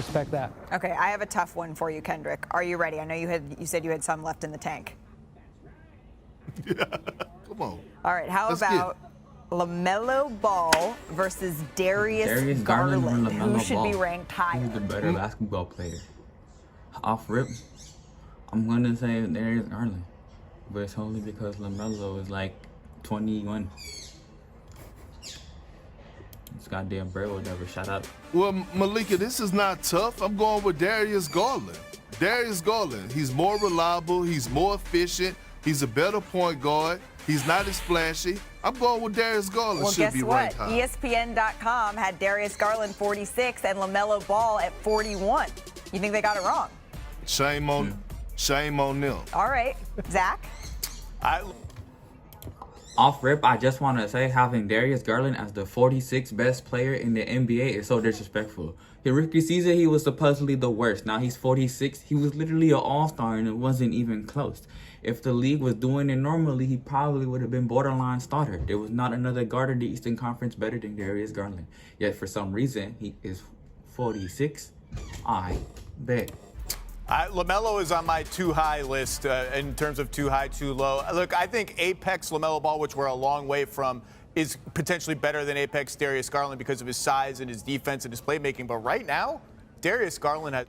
respect that. Okay, I have a tough one for you, Kendrick. Are you ready? I know you said you had some left in the tank. Yeah, come on. All right, how about LaMelo Ball versus Darius Garland? Who should be ranked higher? Who's the better basketball player? Off rip, I'm going to say Darius Garland. But it's only because LaMelo is like 21. This goddamn bird would never shut up. Well, Malika, this is not tough. I'm going with Darius Garland. Darius Garland, he's more reliable, he's more efficient, he's a better point guard, he's not as flashy. I'm going with Darius Garland. Well, should be ranked high. ESPN.com had Darius Garland 46 and LaMelo Ball at 41. You think they got it wrong? Shame on them. All right, Zach? Off rip, I just want to say having Darius Garland as the 46th best player in the NBA is so disrespectful. His rookie season, he was supposedly the worst. Now he's 46. He was literally an all-star and it wasn't even close. If the league was doing it normally, he probably would have been borderline starter. There was not another guard in the Eastern Conference better than Darius Garland. Yet for some reason, he is 46. I bet. LaMelo is on my too high list in terms of too high, too low. Look, I think Apex LaMelo Ball, which we're a long way from, is potentially better than Apex Darius Garland because of his size and his defense and his playmaking. But right now, Darius Garland has...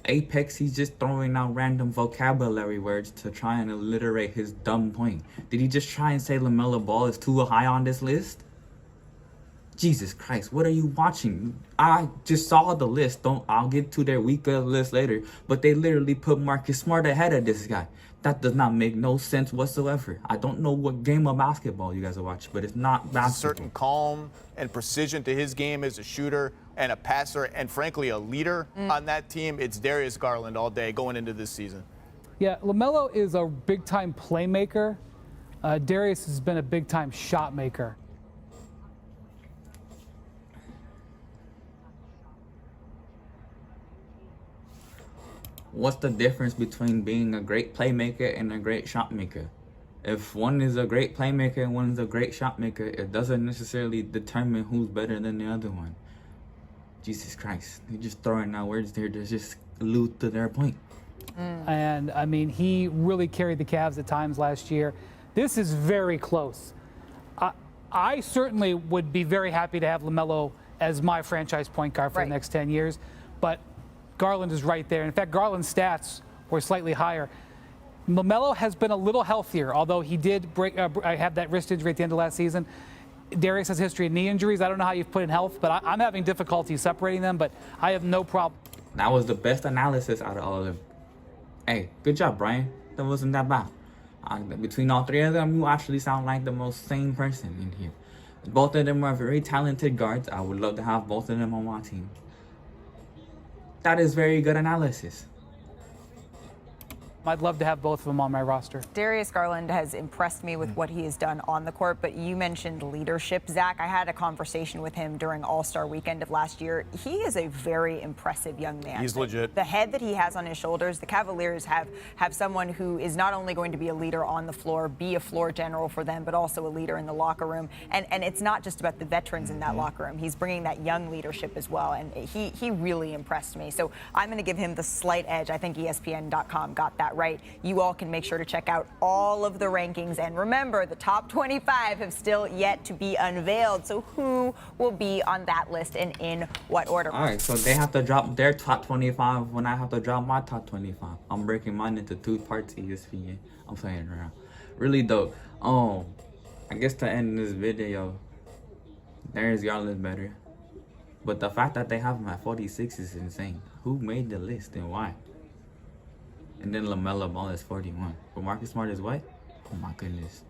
Apex, he's just throwing out random vocabulary words to try and alliterate his dumb point. Did he just try and say LaMelo Ball is too high on this list? Jesus Christ, what are you watching? I just saw the list. I'll get to their weaker list later. But they literally put Marcus Smart ahead of this guy. That does not make no sense whatsoever. I don't know what game of basketball you guys are watching, but it's not basketball. A certain calm and precision to his game as a shooter and a passer and, frankly, a leader on that team. It's Darius Garland all day going into this season. Yeah, LaMelo is a big-time playmaker. Darius has been a big-time shot maker. What's the difference between being a great playmaker and a great shot maker? If one is a great playmaker and one is a great shot maker, it doesn't necessarily determine who's better than the other one. Jesus Christ, they're just throwing out words there to just allude to their point. And, I mean, he really carried the Cavs at times last year. This is very close. I certainly would be very happy to have LaMelo as my franchise point guard for the next 10 years, but Garland is right there. In fact, Garland's stats were slightly higher. LaMelo has been a little healthier, although he did have that wrist injury at the end of last season. Darius has a history of knee injuries. I don't know how you've put in health, but I'm having difficulty separating them, but I have no problem. That was the best analysis out of all of them. Hey, good job, Brian. That wasn't that bad. Between all three of them, you actually sound like the most sane person in here. Both of them are very talented guards. I would love to have both of them on my team. That is very good analysis. I'd love to have both of them on my roster. Darius Garland has impressed me with what he has done on the court, but you mentioned leadership, Zach. I had a conversation with him during All-Star Weekend of last year. He is a very impressive young man. He's legit. The head that he has on his shoulders, the Cavaliers have someone who is not only going to be a leader on the floor, be a floor general for them, but also a leader in the locker room. And it's not just about the veterans in that locker room. He's bringing that young leadership as well, and he really impressed me. So I'm going to give him the slight edge. I think ESPN.com got that right. You all can make sure to check out all of the rankings. And remember, the top 25 have still yet to be unveiled. So who will be on that list and in what order? All right, so they have to drop their top 25 when I have to drop my top 25. I'm breaking mine into two parts, ESPN. I'm playing around. Really, though, I guess to end this video, Darius Garland is better. But the fact that they have him at 46 is insane. Who made the list and why? And then LaMelo Ball is 41. But Marcus Smart is what? Oh my goodness.